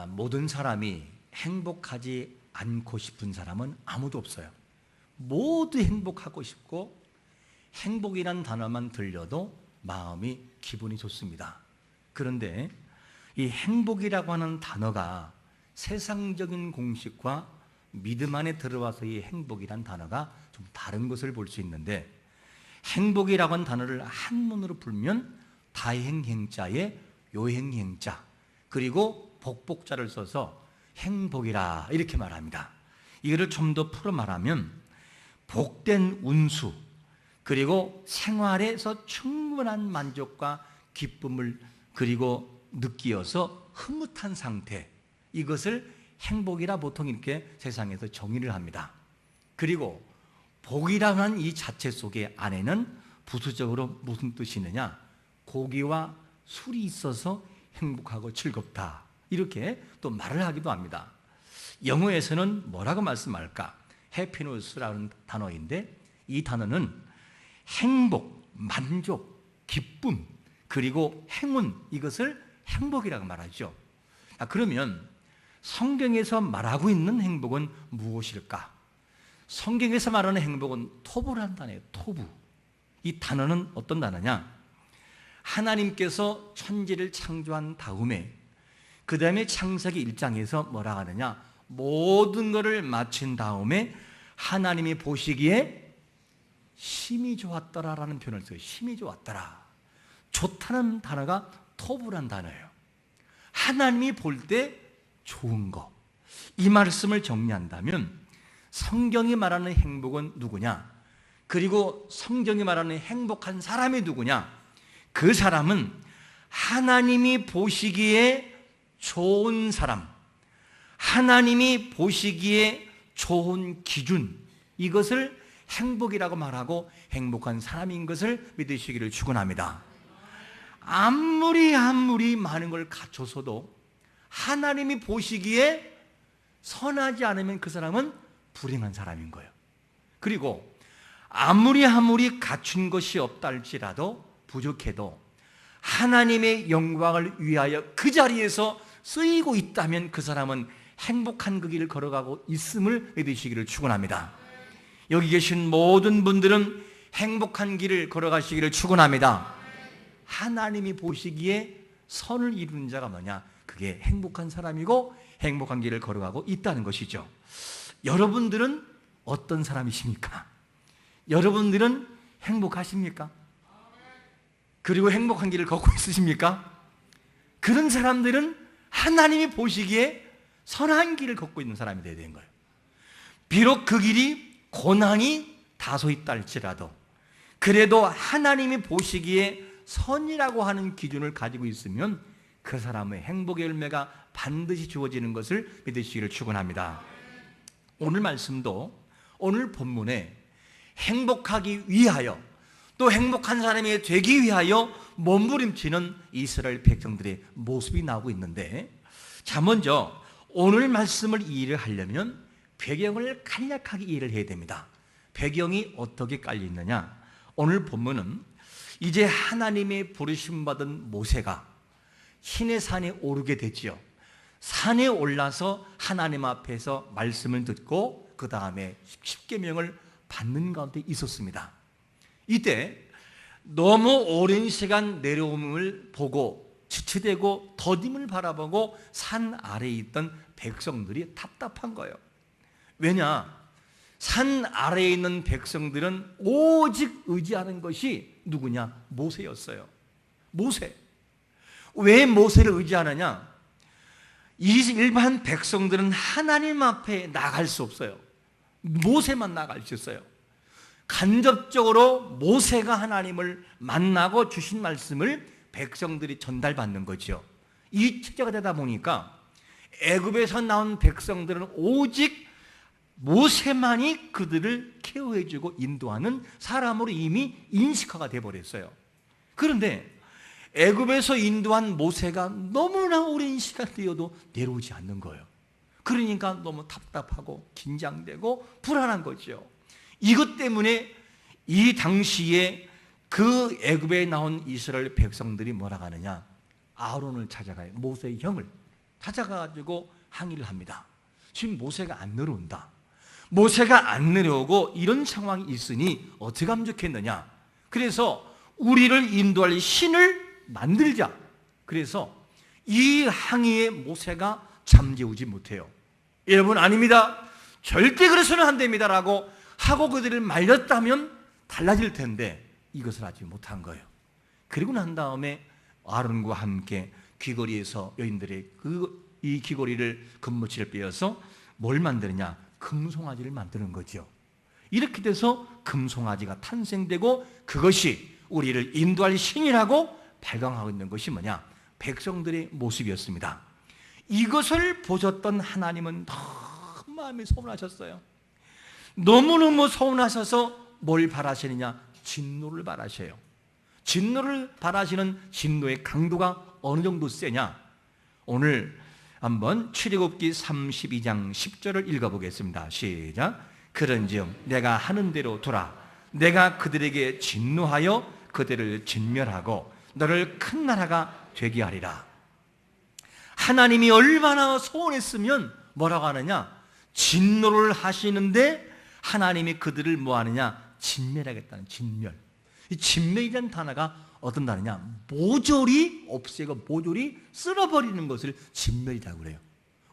모든 사람이 행복하지 않고 싶은 사람은 아무도 없어요. 모두 행복하고 싶고 행복이란 단어만 들려도 마음이 기분이 좋습니다. 그런데 이 행복이라고 하는 단어가 세상적인 공식과 믿음 안에 들어와서 이 행복이란 단어가 좀 다른 것을 볼 수 있는데, 행복이라고 하는 단어를 한문으로 풀면 다행행자에 요행행자 그리고 복복자를 써서 행복이라 이렇게 말합니다. 이거를 좀 더 풀어 말하면 복된 운수 그리고 생활에서 충분한 만족과 기쁨을 그리고 느끼어서 흐뭇한 상태, 이것을 행복이라 보통 이렇게 세상에서 정의를 합니다. 그리고 복이라는 하는 이 자체 속에 안에는 부수적으로 무슨 뜻이 있느냐, 고기와 술이 있어서 행복하고 즐겁다 이렇게 또 말을 하기도 합니다. 영어에서는 뭐라고 말씀할까? 해피니스라는 단어인데, 이 단어는 행복, 만족, 기쁨 그리고 행운, 이것을 행복이라고 말하죠. 그러면 성경에서 말하고 있는 행복은 무엇일까? 성경에서 말하는 행복은 토부라는 단어예요. 토부. 이 단어는 어떤 단어냐? 하나님께서 천지를 창조한 다음에 그 다음에 창세기 1장에서 뭐라 하느냐, 모든 것을 마친 다음에 하나님이 보시기에 심히 좋았더라라는 표현을 써요. 심히 좋았더라. 좋다는 단어가 토부란 단어예요. 하나님이 볼 때 좋은 거. 이 말씀을 정리한다면 성경이 말하는 행복은 누구냐? 그리고 성경이 말하는 행복한 사람이 누구냐? 그 사람은 하나님이 보시기에 좋은 사람, 하나님이 보시기에 좋은 기준, 이것을 행복이라고 말하고 행복한 사람인 것을 믿으시기를 축원합니다. 아무리 많은 걸 갖춰서도 하나님이 보시기에 선하지 않으면 그 사람은 불행한 사람인 거예요. 그리고 아무리 갖춘 것이 없다 할지라도, 부족해도 하나님의 영광을 위하여 그 자리에서 쓰이고 있다면 그 사람은 행복한 그 길을 걸어가고 있음을 믿으시기를 축원합니다. 여기 계신 모든 분들은 행복한 길을 걸어가시기를 축원합니다. 하나님이 보시기에 선을 이루는 자가 뭐냐? 그게 행복한 사람이고 행복한 길을 걸어가고 있다는 것이죠. 여러분들은 어떤 사람이십니까? 여러분들은 행복하십니까? 그리고 행복한 길을 걷고 있으십니까? 그런 사람들은 하나님이 보시기에 선한 길을 걷고 있는 사람이 되어야 되는 거예요. 비록 그 길이 고난이 다소 있다 할지라도 그래도 하나님이 보시기에 선이라고 하는 기준을 가지고 있으면 그 사람의 행복의 열매가 반드시 주어지는 것을 믿으시기를 축원합니다. 오늘 말씀도 오늘 본문에 행복하기 위하여 또 행복한 사람이 되기 위하여 몸부림치는 이스라엘 백성들의 모습이 나오고 있는데, 자, 먼저 오늘 말씀을 이해를 하려면 배경을 간략하게 이해를 해야 됩니다. 배경이 어떻게 깔려 있느냐? 오늘 본문은 이제 하나님의 부르심받은 모세가 시내산에 오르게 되지요. 산에 올라서 하나님 앞에서 말씀을 듣고 그 다음에 십계명을 받는 가운데 있었습니다. 이때 너무 오랜 시간 내려옴을 보고 지체되고 더딤을 바라보고 산 아래에 있던 백성들이 답답한 거예요. 왜냐? 산 아래에 있는 백성들은 오직 의지하는 것이 누구냐? 모세였어요. 모세. 왜 모세를 의지하느냐? 일반 백성들은 하나님 앞에 나갈 수 없어요. 모세만 나갈 수 있어요. 간접적으로 모세가 하나님을 만나고 주신 말씀을 백성들이 전달받는 거죠. 이 체제가 되다 보니까 애굽에서 나온 백성들은 오직 모세만이 그들을 케어해주고 인도하는 사람으로 이미 인식화가 되어버렸어요. 그런데 애굽에서 인도한 모세가 너무나 오랜 시간 되어도 내려오지 않는 거예요. 그러니까 너무 답답하고 긴장되고 불안한 거죠. 이것 때문에 이 당시에 그 애굽에 나온 이스라엘 백성들이 뭐라고 하느냐? 아론을 찾아가요. 모세의 형을. 찾아가지고 항의를 합니다. 지금 모세가 안 내려온다. 모세가 안 내려오고 이런 상황이 있으니 어떻게 하면 좋겠느냐. 그래서 우리를 인도할 신을 만들자. 그래서 이 항의에 모세가 잠재우지 못해요. 여러분, 아닙니다. 절대 그래서는 안 됩니다라고 하고 그들을 말렸다면 달라질 텐데 이것을 하지 못한 거예요. 그리고 난 다음에 아론과 함께 귀걸이에서 여인들의 이 귀걸이를 금모치를 빼어서 뭘 만드느냐? 금송아지를 만드는 거죠. 이렇게 돼서 금송아지가 탄생되고 그것이 우리를 인도할 신이라고 발광하고 있는 것이 뭐냐? 백성들의 모습이었습니다. 이것을 보셨던 하나님은 너무 마음이 서운하셨어요. 너무너무 서운하셔서 뭘 바라시느냐? 진노를 바라셔요. 진노를 바라시는 진노의 강도가 어느 정도 세냐? 오늘 한번 출애굽기 32장 10절을 읽어보겠습니다. 시작. 그런즉 내가 하는 대로 두라. 내가 그들에게 진노하여 그들을 진멸하고 너를 큰 나라가 되게 하리라. 하나님이 얼마나 서운했으면 뭐라고 하느냐? 진노를 하시는데 하나님이 그들을 뭐 하느냐? 진멸하겠다는 진멸. 이 진멸이라는 단어가 어떤 단어냐? 모조리 없애고 모조리 쓸어버리는 것을 진멸이라고 그래요.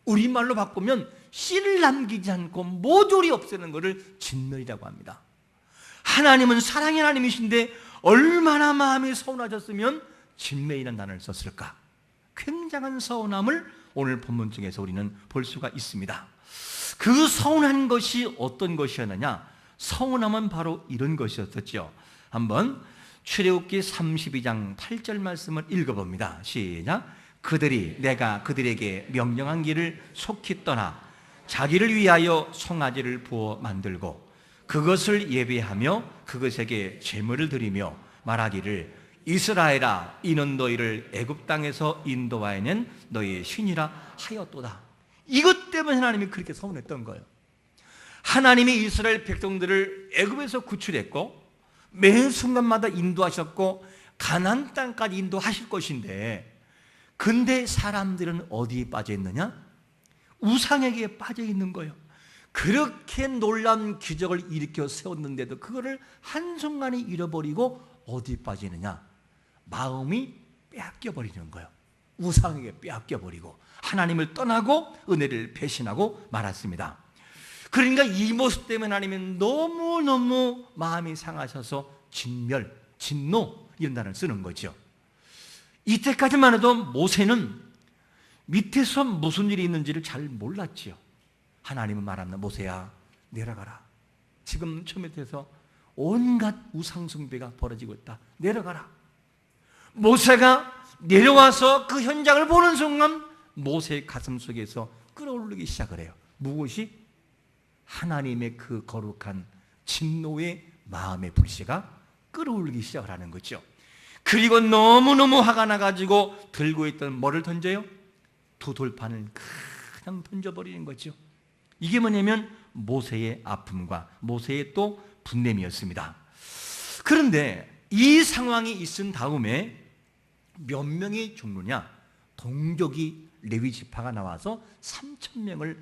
우리말로 바꾸면 씨를 남기지 않고 모조리 없애는 것을 진멸이라고 합니다. 하나님은 사랑의 하나님이신데 얼마나 마음이 서운하셨으면 진멸이라는 단어를 썼을까? 굉장한 서운함을 오늘 본문 중에서 우리는 볼 수가 있습니다. 그 서운한 것이 어떤 것이었느냐? 서운함은 바로 이런 것이었었죠. 한번 출애굽기 32장 8절 말씀을 읽어봅니다. 시작. 그들이 내가 그들에게 명령한 길을 속히 떠나 자기를 위하여 송아지를 부어 만들고 그것을 예배하며 그것에게 제물을 드리며 말하기를 이스라엘아 이는 너희를 애굽 땅에서 인도하여낸 너희의 신이라 하였도다. 이것 때문에 하나님이 그렇게 서운했던 거예요. 하나님이 이스라엘 백성들을 애굽에서 구출했고 매 순간마다 인도하셨고 가나안 땅까지 인도하실 것인데, 근데 사람들은 어디에 빠져 있느냐? 우상에게 빠져 있는 거예요. 그렇게 놀라운 기적을 일으켜 세웠는데도 그거를 한순간에 잃어버리고 어디에 빠지느냐? 마음이 빼앗겨 버리는 거예요. 우상에게 빼앗겨 버리고 하나님을 떠나고 은혜를 배신하고 말았습니다. 그러니까 이 모습 때문에 하나님은 너무너무 마음이 상하셔서 진멸, 진노 이런 단어를 쓰는 거죠. 이때까지만 해도 모세는 밑에서 무슨 일이 있는지를 잘 몰랐지요. 하나님은 말합니다. 모세야 내려가라. 지금 저 밑에서 온갖 우상숭배가 벌어지고 있다. 내려가라. 모세가 내려와서 그 현장을 보는 순간 모세의 가슴 속에서 끓어오르기 시작을 해요. 무엇이? 하나님의 그 거룩한 진노의 마음의 불씨가 끓어오르기 시작을 하는 거죠. 그리고 너무너무 화가 나가지고 들고 있던 뭐를 던져요? 두 돌판을 그냥 던져버리는 거죠. 이게 뭐냐면 모세의 아픔과 모세의 또 분냄이었습니다. 그런데 이 상황이 있은 다음에 몇 명이 죽느냐? 동족이 레위 지파가 나와서 3,000명을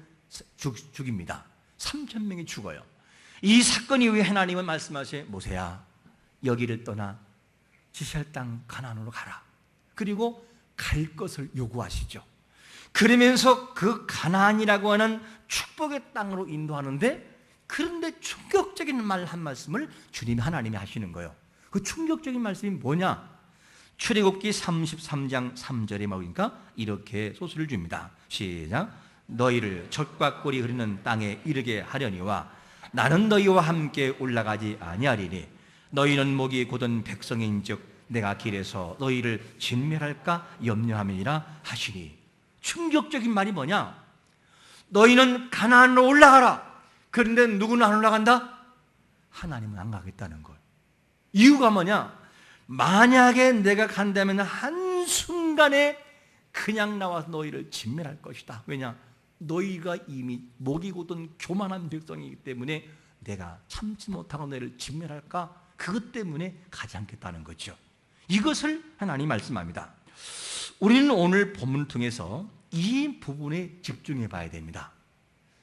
죽입니다. 3,000명이 죽어요. 이 사건 이후에 하나님은 말씀하세요. 모세야 여기를 떠나 지시할 땅 가나안으로 가라. 그리고 갈 것을 요구하시죠. 그러면서 그 가나안이라고 하는 축복의 땅으로 인도하는데, 그런데 충격적인 말 한 말씀을 주님 하나님이 하시는 거예요. 그 충격적인 말씀이 뭐냐? 출애굽기 33장 3절에 보니까 이렇게 소스를 줍니다. 시작. 너희를 젖과 꿀이 흐르는 땅에 이르게 하려니와 나는 너희와 함께 올라가지 아니하리니 너희는 목이 곧은 백성인즉 내가 길에서 너희를 진멸할까 염려함이니라 하시니. 충격적인 말이 뭐냐? 너희는 가나안으로 올라가라. 그런데 누구는 안 올라간다? 하나님은 안 가겠다는 거예요. 이유가 뭐냐? 만약에 내가 간다면 한순간에 그냥 나와서 너희를 진멸할 것이다. 왜냐? 너희가 이미 목이 곧은 교만한 백성이기 때문에 내가 참지 못하고 너희를 진멸할까? 그것 때문에 가지 않겠다는 거죠. 이것을 하나님이 말씀합니다. 우리는 오늘 본문을 통해서 이 부분에 집중해 봐야 됩니다.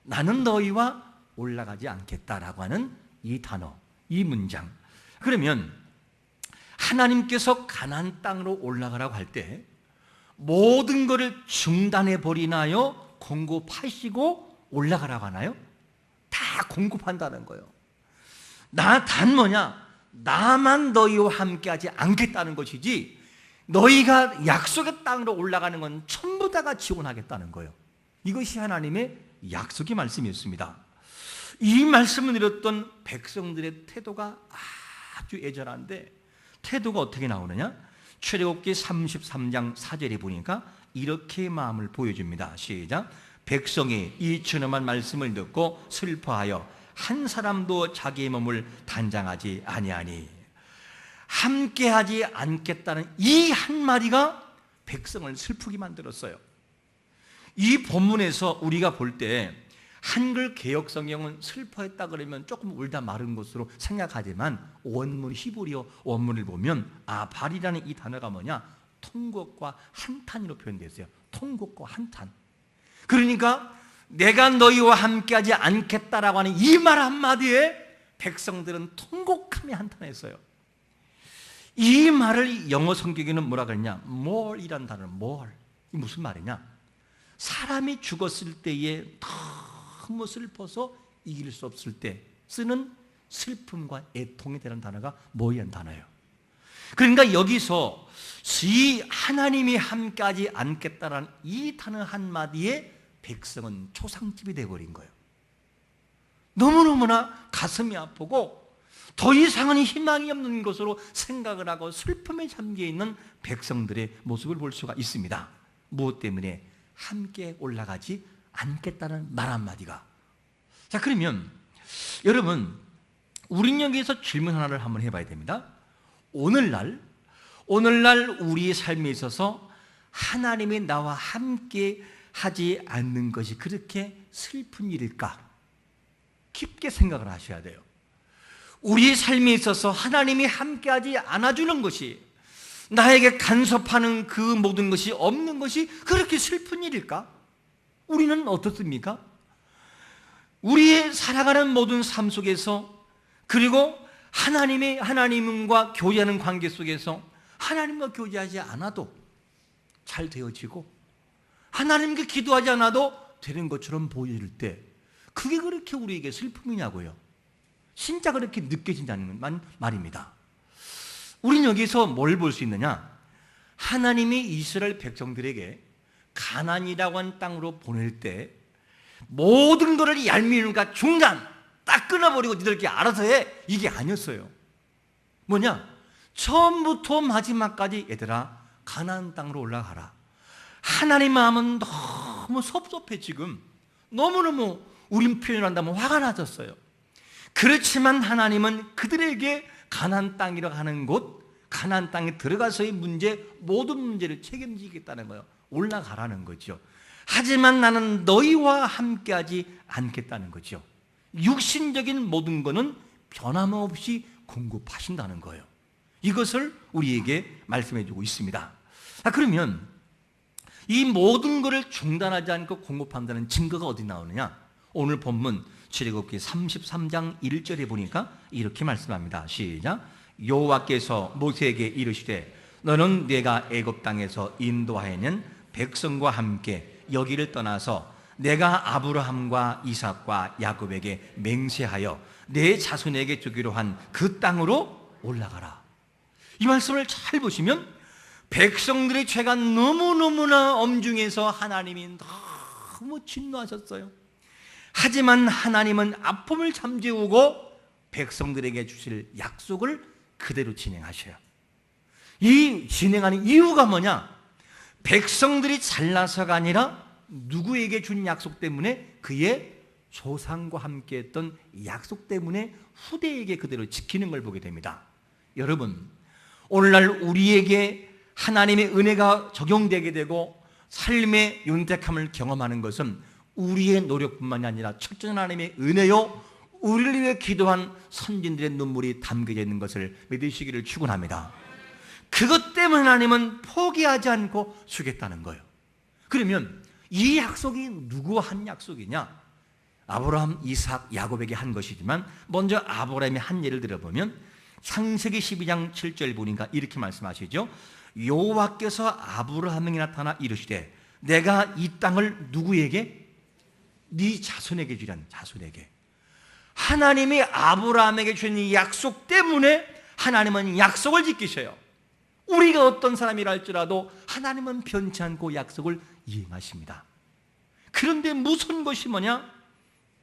나는 너희와 올라가지 않겠다라고 하는 이 단어, 이 문장. 그러면 하나님께서 가나안 땅으로 올라가라고 할 때 모든 것을 중단해 버리나요? 공급하시고 올라가라고 하나요? 다 공급한다는 거예요. 단 뭐냐? 나만 너희와 함께하지 않겠다는 것이지, 너희가 약속의 땅으로 올라가는 건 전부 다가 지원하겠다는 거예요. 이것이 하나님의 약속의 말씀이었습니다. 이 말씀을 드렸던 백성들의 태도가 아주 애절한데, 태도가 어떻게 나오느냐? 출애굽기 33장 4절에 보니까 이렇게 마음을 보여줍니다. 시작. 백성이 이 준엄한 말씀을 듣고 슬퍼하여 한 사람도 자기의 몸을 단장하지 아니하니. 함께하지 않겠다는 이 한마디가 백성을 슬프게 만들었어요. 이 본문에서 우리가 볼 때 한글 개역 성경은 슬퍼했다 그러면 조금 울다 마른 것으로 생각하지만, 원문 히브리어 원문을 보면 발이라는 이 단어가 뭐냐? 통곡과 한탄으로 표현되어 있어요. 통곡과 한탄. 그러니까 내가 너희와 함께하지 않겠다라고 하는 이 말 한마디에 백성들은 통곡하며 한탄했어요. 이 말을 영어 성경에는 뭐라 그랬냐? more이라는 단어, more. 이 무슨 말이냐? 사람이 죽었을 때에 너무 슬퍼서 이길 수 없을 때 쓰는 슬픔과 애통에 대한 단어가 more이라는 단어예요. 그러니까 여기서 이 하나님이 함께하지 않겠다라는 이 단어 한마디에 백성은 초상집이 되어버린 거예요. 너무너무나 가슴이 아프고 더 이상은 희망이 없는 것으로 생각을 하고 슬픔에 잠겨있는 백성들의 모습을 볼 수가 있습니다. 무엇 때문에? 함께 올라가지 않겠다는 말 한마디가. 자, 그러면 여러분, 우린 여기서 질문 하나를 한번 해봐야 됩니다. 오늘날 우리의 삶에 있어서 하나님이 나와 함께 하지 않는 것이 그렇게 슬픈 일일까? 깊게 생각을 하셔야 돼요. 우리의 삶에 있어서 하나님이 함께하지 않아주는 것이, 나에게 간섭하는 그 모든 것이 없는 것이 그렇게 슬픈 일일까? 우리는 어떻습니까? 우리의 살아가는 모든 삶 속에서, 그리고 하나님과 교제하는 관계 속에서 하나님과 교제하지 않아도 잘 되어지고 하나님께 기도하지 않아도 되는 것처럼 보일 때, 그게 그렇게 우리에게 슬픔이냐고요. 진짜 그렇게 느껴진다는 말입니다. 우리는 여기서 뭘 볼 수 있느냐? 하나님이 이스라엘 백성들에게 가나안이라고 하는 땅으로 보낼 때 모든 것을 얄미움과 중단 딱 끊어버리고 니들끼리 알아서 해, 이게 아니었어요. 뭐냐? 처음부터 마지막까지 얘들아 가나안 땅으로 올라가라. 하나님 마음은 너무 섭섭해. 지금 너무너무, 우린 표현한다면 화가 나졌어요. 그렇지만 하나님은 그들에게 가나안 땅이라고 하는 곳, 가나안 땅에 들어가서의 문제, 모든 문제를 책임지겠다는 거예요. 올라가라는 거죠. 하지만 나는 너희와 함께하지 않겠다는 거죠. 육신적인 모든 것은 변함없이 공급하신다는 거예요. 이것을 우리에게 말씀해 주고 있습니다. 그러면 이 모든 것을 중단하지 않고 공급한다는 증거가 어디 나오느냐? 오늘 본문 출애굽기 33장 1절에 보니까 이렇게 말씀합니다. 시작. 여호와께서 모세에게 이르시되 너는 내가 애굽 땅에서 인도하여낸 백성과 함께 여기를 떠나서 내가 아브라함과 이삭과 야곱에게 맹세하여 내 자손에게 주기로 한 그 땅으로 올라가라. 이 말씀을 잘 보시면 백성들의 죄가 너무너무나 엄중해서 하나님이 너무 진노하셨어요. 하지만 하나님은 아픔을 잠재우고 백성들에게 주실 약속을 그대로 진행하셔요. 이 진행하는 이유가 뭐냐? 백성들이 잘나서가 아니라 누구에게 준 약속 때문에? 그의 조상과 함께 했던 약속 때문에 후대에게 그대로 지키는 걸 보게 됩니다. 여러분, 오늘날 우리에게 하나님의 은혜가 적용되게 되고 삶의 윤택함을 경험하는 것은 우리의 노력뿐만이 아니라 첫째 하나님의 은혜요, 우리를 위해 기도한 선진들의 눈물이 담겨져 있는 것을 믿으시기를 축원합니다. 그것 때문에 하나님은 포기하지 않고 주겠다는 거예요. 그러면 이 약속이 누구와 한 약속이냐? 아브라함, 이삭, 야곱에게 한 것이지만 먼저 아브라함이 한 예를 들어보면 창세기 12장 7절 보니까 이렇게 말씀하시죠. 여호와께서 아브라함에게 나타나 이르시되 내가 이 땅을 누구에게? 네 자손에게 주리라. 자손에게. 하나님이 아브라함에게 주신 이 약속 때문에 하나님은 약속을 지키셔요. 우리가 어떤 사람이라 할지라도 하나님은 변치 않고 약속을 이행하십니다. 그런데 무슨 것이 뭐냐?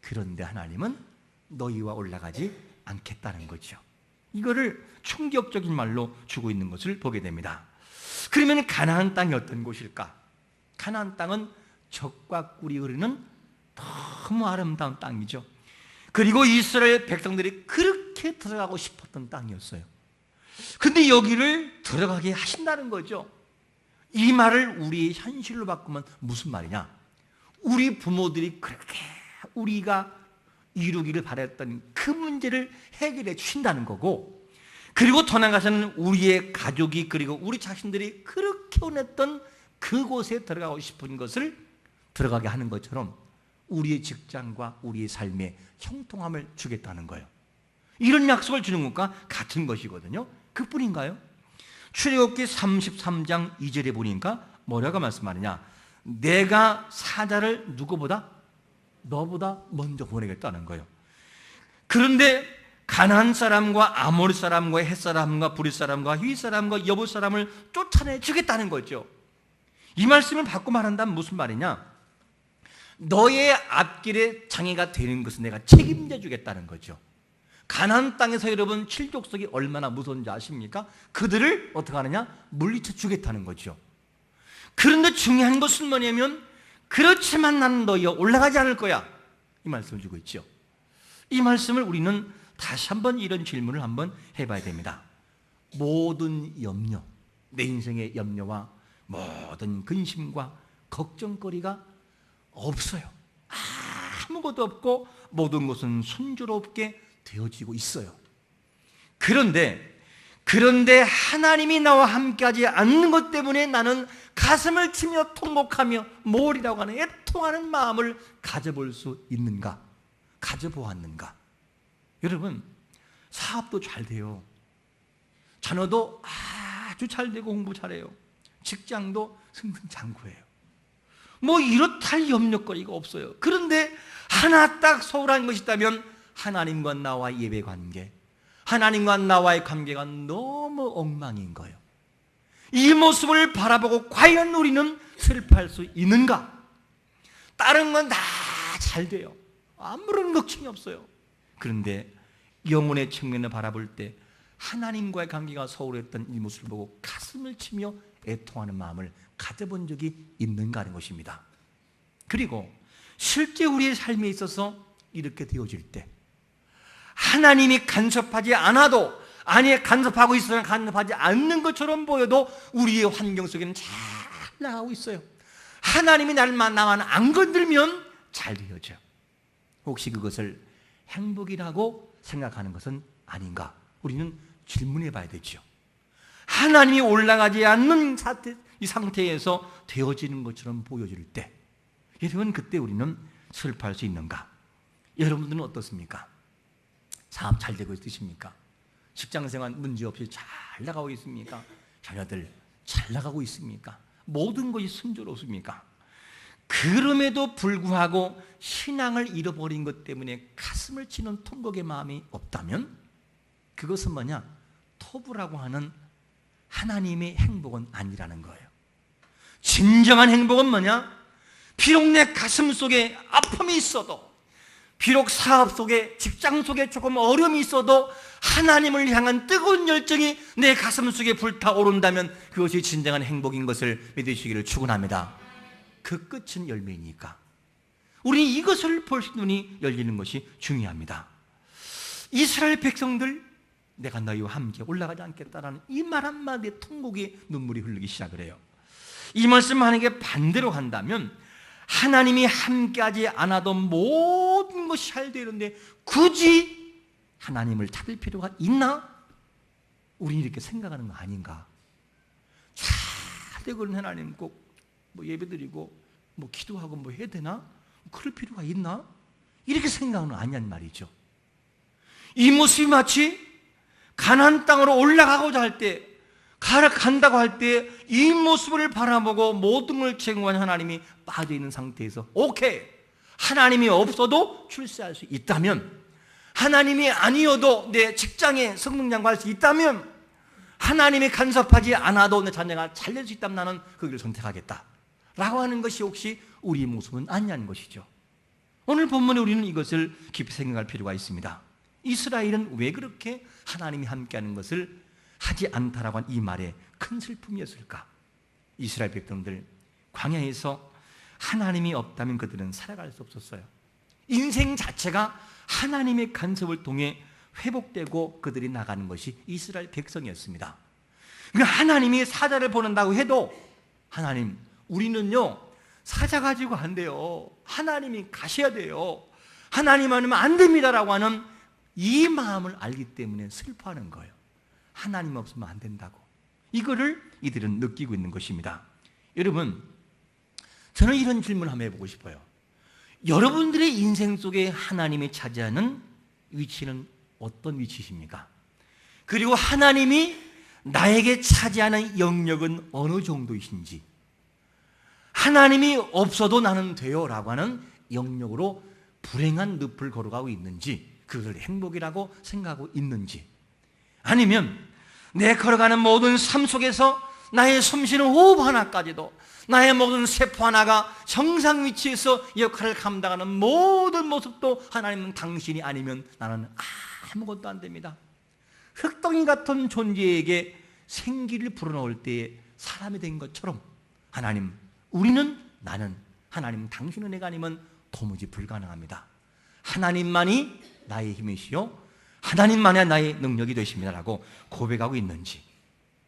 그런데 하나님은 너희와 올라가지 않겠다는 거죠. 이거를 충격적인 말로 주고 있는 것을 보게 됩니다. 그러면 가나안 땅이 어떤 곳일까? 가나안 땅은 젖과 꿀이 흐르는 너무 아름다운 땅이죠. 그리고 이스라엘 백성들이 그렇게 들어가고 싶었던 땅이었어요. 근데 여기를 들어가게 하신다는 거죠. 이 말을 우리의 현실로 바꾸면 무슨 말이냐? 우리 부모들이 그렇게 우리가 이루기를 바랬던 그 문제를 해결해 주신다는 거고, 그리고 더 나아가서는 우리의 가족이 그리고 우리 자신들이 그렇게 원했던 그곳에 들어가고 싶은 것을 들어가게 하는 것처럼 우리의 직장과 우리의 삶에 형통함을 주겠다는 거예요. 이런 약속을 주는 것과 같은 것이거든요. 그뿐인가요? 출애굽기 33장 2절에 보니까 뭐라고 말씀하느냐? 내가 사자를 누구보다? 너보다 먼저 보내겠다는 거예요. 그런데 가나안 사람과 아모리 사람과 헷 사람과 브릿 사람과 휘 사람과 여부 사람을 쫓아내 주겠다는 거죠. 이 말씀을 바꿔 말한다면 무슨 말이냐? 너의 앞길에 장애가 되는 것은 내가 책임져 주겠다는 거죠. 가나안 땅에서 여러분 칠족속이 얼마나 무서운지 아십니까? 그들을 어떻게 하느냐? 물리쳐 주겠다는 거죠. 그런데 중요한 것은 뭐냐면 그렇지만 나는 너희와 올라가지 않을 거야. 이 말씀을 주고 있죠. 이 말씀을 우리는 다시 한번 이런 질문을 한번 해봐야 됩니다. 모든 염려, 내 인생의 염려와 모든 근심과 걱정거리가 없어요. 아무것도 없고 모든 것은 순조롭게 되어지고 있어요. 그런데 하나님이 나와 함께하지 않는 것 때문에 나는 가슴을 치며 통곡하며 몰이라고 하는 애통하는 마음을 가져볼 수 있는가? 가져보았는가? 여러분, 사업도 잘 돼요. 자녀도 아주 잘 되고 공부 잘해요. 직장도 승승장구해요. 뭐 이렇다 할 염려거리가 없어요. 그런데 하나 딱 소홀한 것이 있다면 하나님과 나와의 예배 관계, 하나님과 나와의 관계가 너무 엉망인 거예요. 이 모습을 바라보고 과연 우리는 슬퍼할 수 있는가? 다른 건 다 잘 돼요. 아무런 걱정이 없어요. 그런데 영혼의 측면을 바라볼 때 하나님과의 관계가 소홀했던 이 모습을 보고 가슴을 치며 애통하는 마음을 가져본 적이 있는가 하는 것입니다. 그리고 실제 우리의 삶에 있어서 이렇게 되어질 때 하나님이 간섭하지 않아도, 아니 간섭하고 있으나 간섭하지 않는 것처럼 보여도 우리의 환경 속에는 잘 나가고 있어요. 하나님이 나만 안 건들면 잘 되어져. 혹시 그것을 행복이라고 생각하는 것은 아닌가? 우리는 질문해 봐야 되죠. 하나님이 올라가지 않는 이 상태에서 되어지는 것처럼 보여질 때 여러분, 그때 우리는 슬퍼할 수 있는가? 여러분들은 어떻습니까? 사업 잘 되고 있으십니까? 직장생활 문제없이 잘 나가고 있습니까? 자녀들 잘 나가고 있습니까? 모든 것이 순조롭습니까? 그럼에도 불구하고 신앙을 잃어버린 것 때문에 가슴을 치는 통곡의 마음이 없다면 그것은 뭐냐? 토부라고 하는 하나님의 행복은 아니라는 거예요. 진정한 행복은 뭐냐? 비록 내 가슴 속에 아픔이 있어도, 비록 사업 속에, 직장 속에 조금 어려움이 있어도 하나님을 향한 뜨거운 열정이 내 가슴 속에 불타오른다면 그것이 진정한 행복인 것을 믿으시기를 축원합니다. 그 끝은 열매이니까 우리는 이것을 볼 수 있는 눈이 열리는 것이 중요합니다. 이스라엘 백성들, 내가 너희와 함께 올라가지 않겠다라는 이 말 한마디에 통곡의 눈물이 흐르기 시작을 해요. 이 말씀 만약에 반대로 한다면 하나님이 함께하지 않아도 모든 것이 잘 되는데 굳이 하나님을 찾을 필요가 있나? 우리는 이렇게 생각하는 거 아닌가? 잘 되고 있는 하나님 꼭 예배드리고 뭐 기도하고 뭐 해야 되나? 그럴 필요가 있나? 이렇게 생각은 아니란 말이죠. 이 모습이 마치 가나안 땅으로 올라가고자 할 때, 간다고 할 때 이 모습을 바라보고 모든 걸 제공한 하나님이 빠져있는 상태에서 오케이, 하나님이 없어도 출세할 수 있다면, 하나님이 아니어도 내 직장에 성능장구할 수 있다면, 하나님이 간섭하지 않아도 내 자녀가 잘 될 수 있다면 나는 그 길을 선택하겠다 라고 하는 것이 혹시 우리의 모습은 아니냐는 것이죠. 오늘 본문에 우리는 이것을 깊이 생각할 필요가 있습니다. 이스라엘은 왜 그렇게 하나님이 함께하는 것을 하지 않다라고 한 이 말에 큰 슬픔이었을까? 이스라엘 백성들 광야에서 하나님이 없다면 그들은 살아갈 수 없었어요. 인생 자체가 하나님의 간섭을 통해 회복되고 그들이 나가는 것이 이스라엘 백성이었습니다. 그러니까 하나님이 사자를 보낸다고 해도 하나님, 우리는요 사자 가지고 안 돼요. 하나님이 가셔야 돼요. 하나님 아니면 안 됩니다라고 하는 이 마음을 알기 때문에 슬퍼하는 거예요. 하나님 없으면 안 된다고. 이거를 이들은 느끼고 있는 것입니다. 여러분, 저는 이런 질문을 한번 해보고 싶어요. 여러분들의 인생 속에 하나님이 차지하는 위치는 어떤 위치십니까? 그리고 하나님이 나에게 차지하는 영역은 어느 정도이신지, 하나님이 없어도 나는 돼요 라고 하는 영역으로 불행한 늪을 걸어가고 있는지, 그것을 행복이라고 생각하고 있는지, 아니면 내 걸어가는 모든 삶 속에서 나의 숨쉬는 호흡 하나까지도, 나의 모든 세포 하나가 정상 위치에서 역할을 감당하는 모든 모습도 하나님은 당신이 아니면 나는 아무것도 안 됩니다. 흙덩이 같은 존재에게 생기를 불어넣을 때에 사람이 된 것처럼 하나님, 우리는, 나는, 하나님 당신은 내가 아니면 도무지 불가능합니다. 하나님만이 나의 힘이시요 하나님만이 나의 능력이 되십니다라고 고백하고 있는지,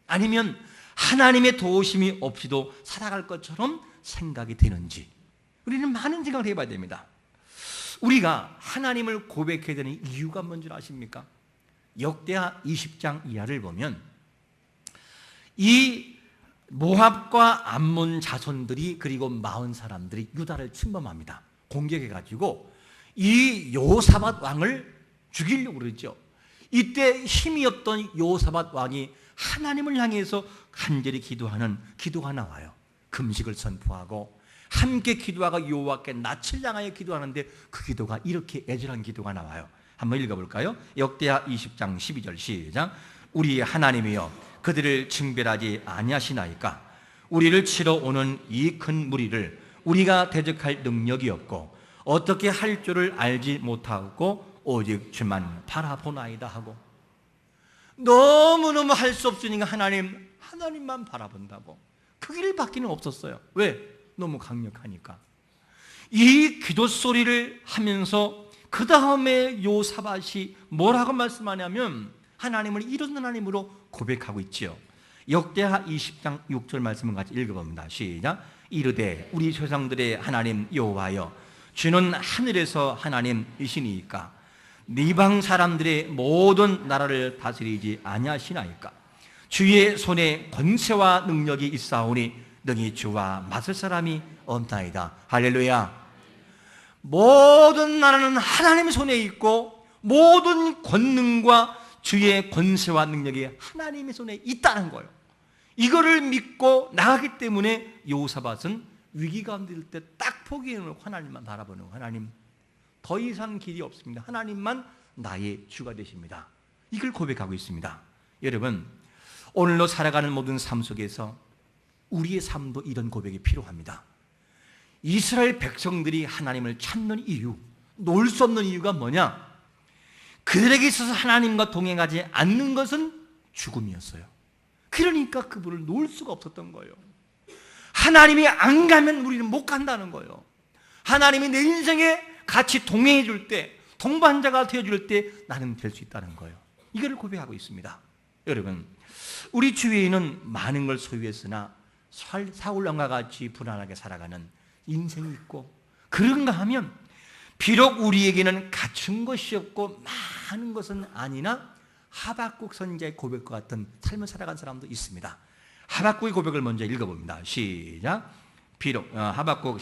아니면 하나님의 도우심이 없이도 살아갈 것처럼 생각이 되는지, 우리는 많은 생각을 해봐야 됩니다. 우리가 하나님을 고백해야 되는 이유가 뭔지 아십니까? 역대하 20장 이하를 보면 이 모압과 암몬 자손들이, 그리고 마흔 사람들이 유다를 침범합니다. 공격해가지고 이 여호사밧 왕을 죽이려고 그러죠. 이때 힘이 없던 여호사밧 왕이 하나님을 향해서 간절히 기도하는 기도가 나와요. 금식을 선포하고 함께 기도하고 여호와께 낯을 향하여 기도하는데 그 기도가 이렇게 애절한 기도가 나와요. 한번 읽어볼까요? 역대하 20장 12절 시작. 우리 하나님이여, 그들을 징별하지 아니하시나이까? 우리를 치러 오는 이 큰 무리를 우리가 대적할 능력이 없고 어떻게 할 줄을 알지 못하고 오직 주만 바라보나이다 하고, 너무너무 할 수 없으니까 하나님만 바라본다고. 그 길밖에는 없었어요. 왜? 너무 강력하니까. 이 기도 소리를 하면서 그 다음에 요사밧이 뭐라고 말씀하냐면 하나님을 이런 하나님으로 고백하고 있지요. 역대하 20장 6절 말씀을 같이 읽어봅니다. 시작. 이르되 우리 조상들의 하나님 여호와여, 주는 하늘에서 하나님이시니까 이방 사람들의 모든 나라를 다스리지 아니하시나이까? 주의 손에 권세와 능력이 있사오니 능히 주와 맞설 사람이 없나이다. 할렐루야. 모든 나라는 하나님의 손에 있고 모든 권능과 주의 권세와 능력이 하나님의 손에 있다는 거예요. 이거를 믿고 나가기 때문에 여호사밧은 위기 가운데 있을 때 딱 포기해놓고 하나님만 바라보는 거예요. 하나님, 더 이상 길이 없습니다. 하나님만 나의 주가 되십니다. 이걸 고백하고 있습니다. 여러분, 오늘로 살아가는 모든 삶 속에서 우리의 삶도 이런 고백이 필요합니다. 이스라엘 백성들이 하나님을 찾는 이유, 놓을 수 없는 이유가 뭐냐? 그들에게 있어서 하나님과 동행하지 않는 것은 죽음이었어요. 그러니까 그분을 놓을 수가 없었던 거예요. 하나님이 안 가면 우리는 못 간다는 거예요. 하나님이 내 인생에 같이 동행해 줄 때, 동반자가 되어줄 때 나는 될 수 있다는 거예요. 이거를 고백하고 있습니다. 여러분, 우리 주위에는 많은 걸 소유했으나 사울왕과 같이 불안하게 살아가는 인생이 있고, 그런가 하면 비록 우리에게는 갖춘 것이 없고 많은 것은 아니나 하박국 선지자의 고백과 같은 삶을 살아간 사람도 있습니다. 하박국의 고백을 먼저 읽어봅니다. 시작. 비록 하박국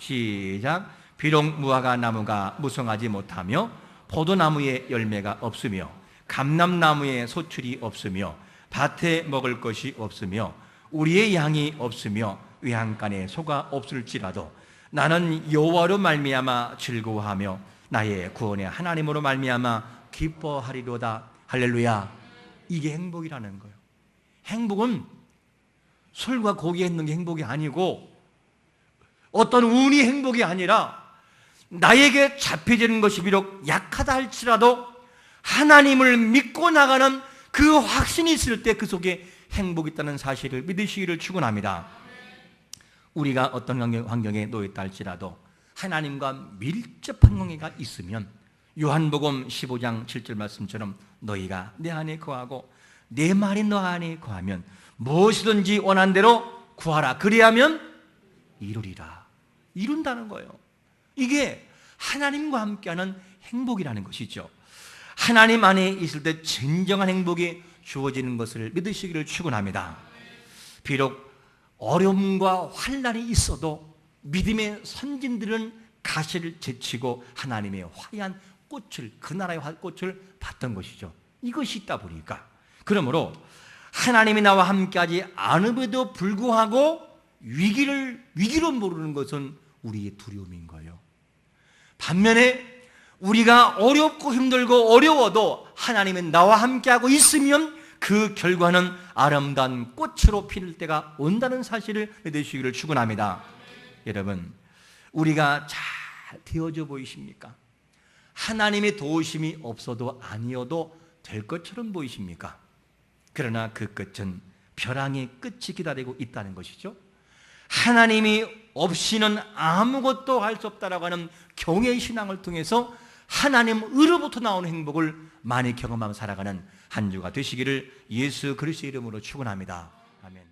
시작. 비록 무화과 나무가 무성하지 못하며 포도나무에 열매가 없으며 감람나무에 소출이 없으며 밭에 먹을 것이 없으며 우리의 양이 없으며 외양간에 소가 없을지라도 나는 여호와로 말미암아 즐거워하며 나의 구원의 하나님으로 말미암아 기뻐하리로다. 할렐루야. 이게 행복이라는 거예요. 행복은 술과 고기에 있는 게 행복이 아니고 어떤 운이 행복이 아니라 나에게 잡혀지는 것이 비록 약하다 할지라도 하나님을 믿고 나가는 그 확신이 있을 때 그 속에 행복이 있다는 사실을 믿으시기를 축원합니다. 우리가 어떤 환경에 놓였다 할지라도 하나님과 밀접한 관계가 있으면 요한복음 15장 7절 말씀처럼 너희가 내 안에 거하고 내 말이 너 안에 거하면 무엇이든지 원한 대로 구하라. 그리하면 이루리라. 이룬다는 거예요. 이게 하나님과 함께하는 행복이라는 것이죠. 하나님 안에 있을 때 진정한 행복이 주어지는 것을 믿으시기를 축원합니다. 비록 어려움과 환난이 있어도 믿음의 선진들은 가시를 제치고 하나님의 화려한 꽃을, 그 나라의 꽃을 봤던 것이죠. 이것이 있다 보니까 그러므로 하나님이 나와 함께하지 않음에도 불구하고 위기로 모르는 것은 우리의 두려움인 거예요. 반면에 우리가 어렵고 힘들고 어려워도 하나님은 나와 함께하고 있으면 그 결과는 아름다운 꽃으로 피는 때가 온다는 사실을 믿으시기를 축원합니다. 여러분, 우리가 잘 되어져 보이십니까? 하나님의 도우심이 없어도 아니어도 될 것처럼 보이십니까? 그러나 그 끝은 벼랑의 끝이 기다리고 있다는 것이죠. 하나님이 없이는 아무것도 할 수 없다라고 하는 경외의 신앙을 통해서 하나님으로부터 나오는 행복을 많이 경험하며 살아가는 한 주가 되시기를 예수 그리스도의 이름으로 축원합니다. 아멘.